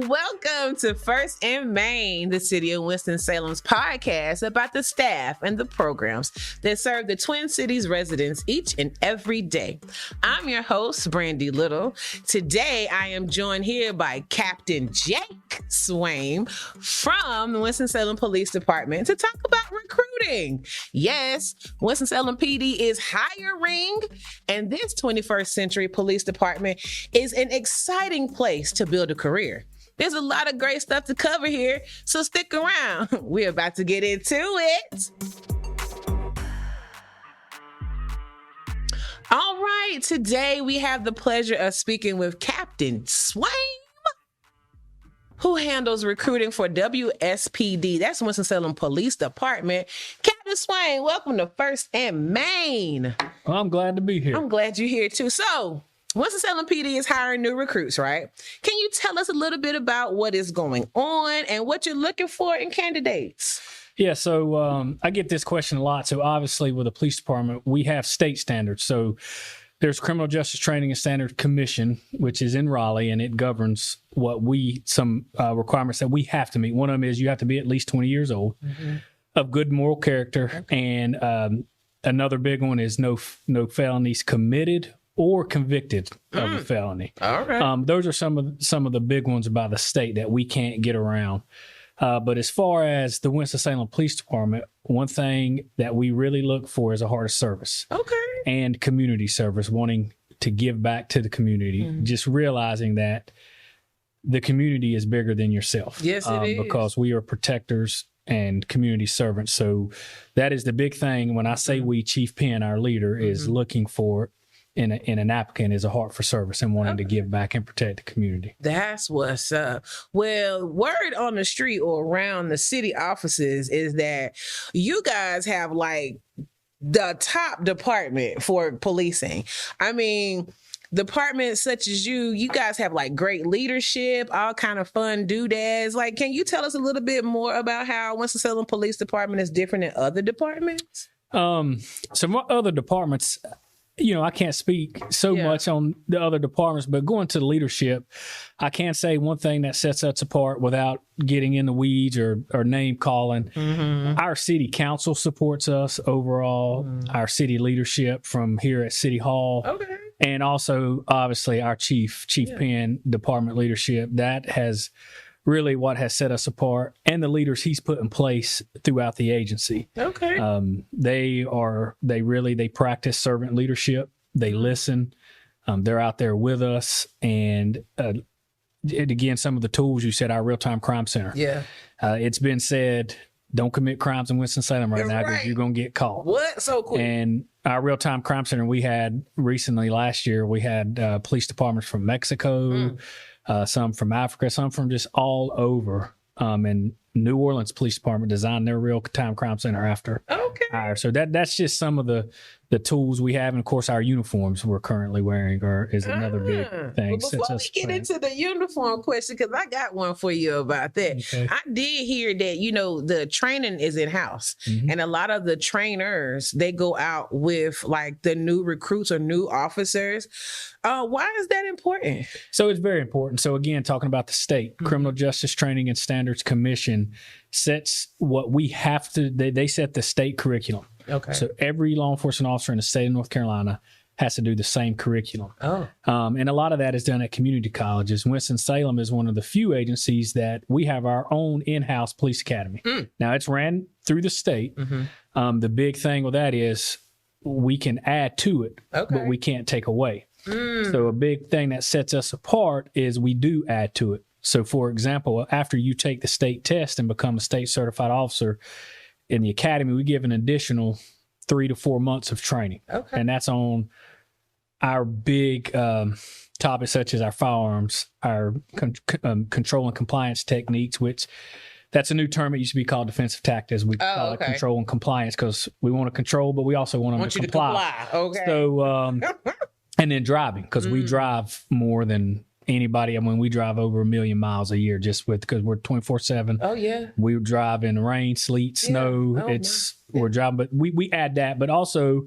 and welcome to First in Main, the City of Winston-Salem's podcast about the staff and the programs that serve the Twin Cities residents each and every day. I'm your host, Brandii Little. Today, I am joined here by Captain Jack Swaim from the Winston-Salem Police Department to talk about recruiting. Yes, Winston-Salem PD is hiring, and this 21st century police department is an exciting place to build a career. There's a lot of great stuff to cover here, so stick around. We're about to get into it. All right, today we have the pleasure of speaking with Captain Swaim, who handles recruiting for WSPD. That's Winston-Salem Police Department. Captain Swaim, welcome to First and Main. Well, I'm glad to be here. I'm glad you're here too. So, Winston-Salem PD is hiring new recruits, right? Can you tell us a little bit about what is going on and what you're looking for in candidates? Yeah, so I get this question a lot. So obviously with the police department, we have state standards. So there's Criminal Justice Training and Standards Commission, which is in Raleigh, and it governs what some requirements that we have to meet. One of them is you have to be at least 20 years old, of good moral character, and another big one is no felonies committed or convicted of a felony. All right. Those are some of the big ones by the state that we can't get around. But as far as the Winston-Salem Police Department, one thing that we really look for is a heart of service. Okay. And community service, wanting to give back to the community, just realizing that the community is bigger than yourself. Yes, it is. Because we are protectors and community servants. So that is the big thing. When I say we, Chief Penn, our leader, is looking for in an applicant is a heart for service and wanting to give back and protect the community. That's what's up. Well, word on the street or around the city offices is that you guys have like the top department for policing. I mean, departments such as you guys have like great leadership, all kind of fun doodads. Like, can you tell us a little bit more about how Winston-Salem Police Department is different than other departments? Some other departments, I can't speak so much on the other departments, but going to the leadership, I can say one thing that sets us apart without getting in the weeds or name calling. Our city council supports us overall, our city leadership from here at City Hall. Okay. And also, obviously, our Chief Penn department leadership. That has really what has set us apart, and the leaders he's put in place throughout the agency. Okay. They practice servant leadership. They listen. They're out there with us. And again, some of the tools you said, our real-time crime center. Yeah. It's been said, don't commit crimes in Winston-Salem right now because you're going to get caught. What? So cool. And our real-time crime center we had recently last year, we had police departments from Mexico, some from Africa, some from just all over. And New Orleans Police Department designed their real-time crime center after. Okay. So that's just some of the tools we have. And, of course, our uniforms we're currently wearing is another big thing. Well, before we get into the uniform question, because I got one for you about that. Okay. I did hear that, the training is in-house. And a lot of the trainers, they go out with, like, the new recruits or new officers. Why is that important? So it's very important. So, again, talking about the state, Criminal Justice Training and Standards Commission sets what we have to, they set the state curriculum. Okay. So every law enforcement officer in the state of North Carolina has to do the same curriculum. And a lot of that is done at community colleges. Winston-Salem is one of the few agencies that we have our own in-house police academy. Now, it's ran through the state. The big thing with that is we can add to it, but we can't take away. So a big thing that sets us apart is we do add to it. So, for example, after you take the state test and become a state certified officer in the academy, we give an additional 3 to 4 months of training. And that's on our big topics such as our firearms, our control and compliance techniques, which that's a new term. It used to be called defensive tactics. We call it control and compliance because we want to control, but we also want them to comply. Okay. So, and then driving, because we drive more than anybody. I mean, we drive over 1 million miles a year because we're 24/7. Oh yeah. We drive in rain, sleet, snow. We're driving, but we add that. But also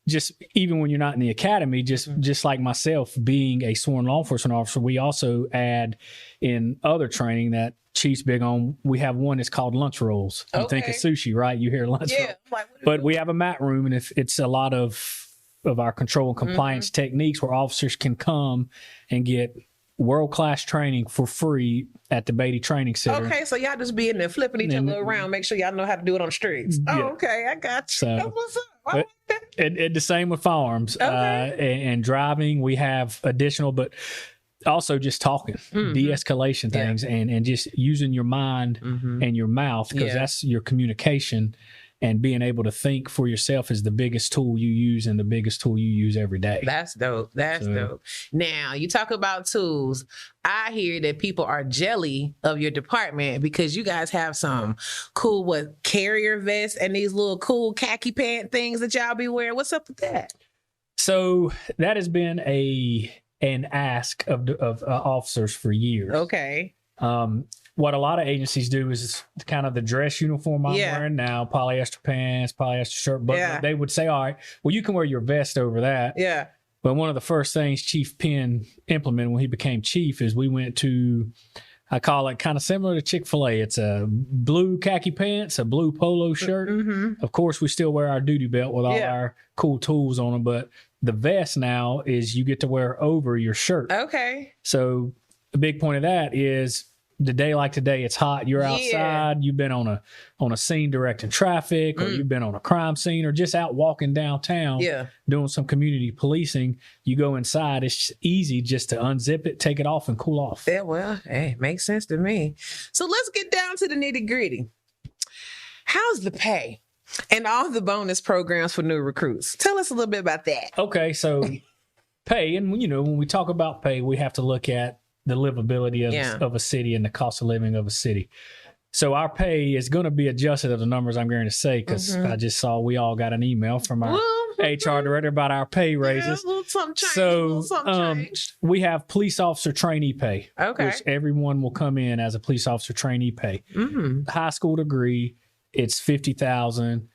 just even when you're not in the academy, just like myself being a sworn law enforcement officer, we also add in other training that Chief's big on. We have one that's called lunch rolls. You think of sushi, right? You hear lunch roll. But we have a mat room, and if it's a lot of our control and compliance techniques where officers can come and get world-class training for free at the Beatty Training Center. Okay, so y'all just be in there flipping each other around, make sure y'all know how to do it on the streets. Yeah. Oh, okay, I got you. So, that's what's up. And the same with firearms. And driving, we have additional, but also just talking, de-escalation things, and just using your mind and your mouth, because that's your communication. And being able to think for yourself is the biggest tool you use and the biggest tool you use every day. That's dope. That's dope. Now, you talk about tools. I hear that people are jelly of your department because you guys have some cool, carrier vests and these little cool khaki pant things that y'all be wearing. What's up with that? So that has been an ask of officers for years. Okay. What a lot of agencies do is kind of the dress uniform I'm wearing now, polyester pants, polyester shirt, but they would say, all right, well, you can wear your vest over that. Yeah. But one of the first things Chief Penn implemented when he became chief is we went to, I call it kind of similar to Chick-fil-A. It's a blue khaki pants, a blue polo shirt. Of course, we still wear our duty belt with all our cool tools on them, but the vest now is you get to wear over your shirt. Okay. So the big point of that is, the day like today, it's hot. You're outside. You've been on a scene directing traffic, or you've been on a crime scene, or just out walking downtown, doing some community policing. You go inside. It's easy just to unzip it, take it off, and cool off. Yeah, well, hey, makes sense to me. So let's get down to the nitty gritty. How's the pay and all the bonus programs for new recruits? Tell us a little bit about that. Okay, so pay, and when we talk about pay, we have to look at the livability of a city and the cost of living of a city. So our pay is going to be adjusted to the numbers I'm going to say, because I just saw we all got an email from our HR director about our pay raises. We have police officer trainee pay, which everyone will come in as a police officer trainee pay. High school degree, it's $50,000.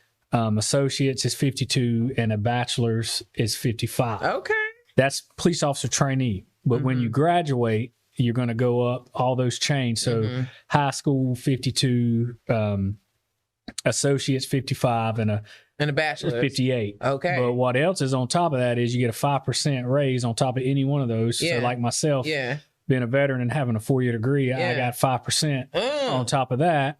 Associates is $52,000, and a bachelor's is $55,000. Okay, that's police officer trainee. But when you graduate, you're going to go up all those chains. So high school, 52, associates, 55, and a bachelor, 58. Okay. But what else is on top of that is you get a 5% raise on top of any one of those. So like myself, being a veteran and having a 4-year degree, I got 5% on top of that.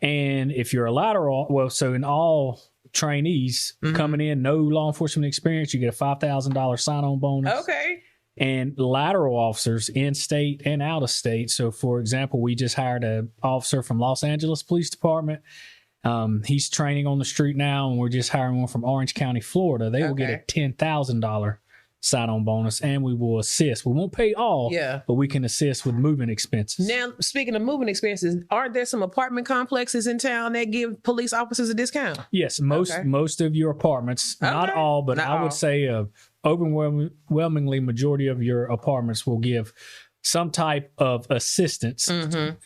And if you're a lateral, so in all trainees coming in, no law enforcement experience, you get a $5,000 sign-on bonus. Okay. And lateral officers in state and out of state. So, for example, we just hired an officer from Los Angeles Police Department. He's training on the street now, and we're just hiring one from Orange County, Florida. They will get a $10,000 sign-on bonus, and we will assist. We won't pay all, but we can assist with moving expenses. Now, speaking of moving expenses, aren't there some apartment complexes in town that give police officers a discount? Yes, most of your apartments, not all, but I would say a overwhelmingly majority of your apartments will give some type of assistance.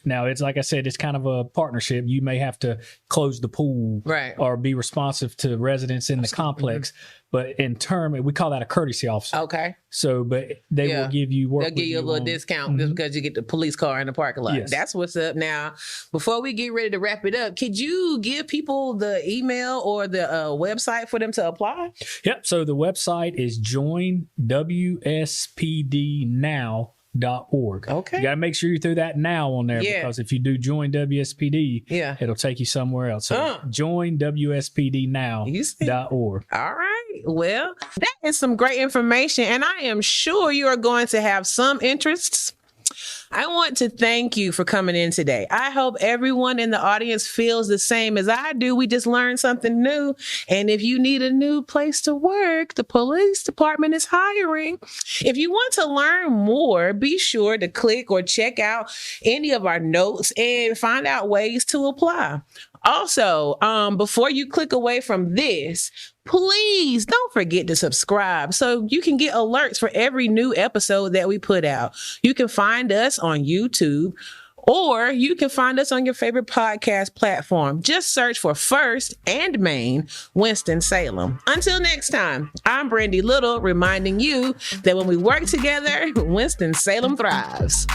Now, it's like I said, it's kind of a partnership. You may have to close the pool or be responsive to residents in the complex. But in turn, we call that a courtesy officer. Okay. So, but they will give you work. They'll give you a little discount just because you get the police car in the parking lot. Yes. That's what's up. Now, before we get ready to wrap it up, could you give people the email or the website for them to apply? Yep. So the website is joinwspdnow.org. Okay. You got to make sure you throw that now on there, because if you do join WSPD, it'll take you somewhere else. So joinwspdnow.org. All right. Well, that is some great information, and I am sure you are going to have some interests. I want to thank you for coming in today. I hope everyone in the audience feels the same as I do. We just learned something new. And if you need a new place to work, the police department is hiring. If you want to learn more, be sure to click or check out any of our notes and find out ways to apply. Also, before you click away from this, please don't forget to subscribe so you can get alerts for every new episode that we put out. You can find us on YouTube Or you can find us on your favorite podcast platform. Just search for First and Main Winston-Salem. Until next time, I'm Brandii Little, reminding you that when we work together, Winston-Salem thrives.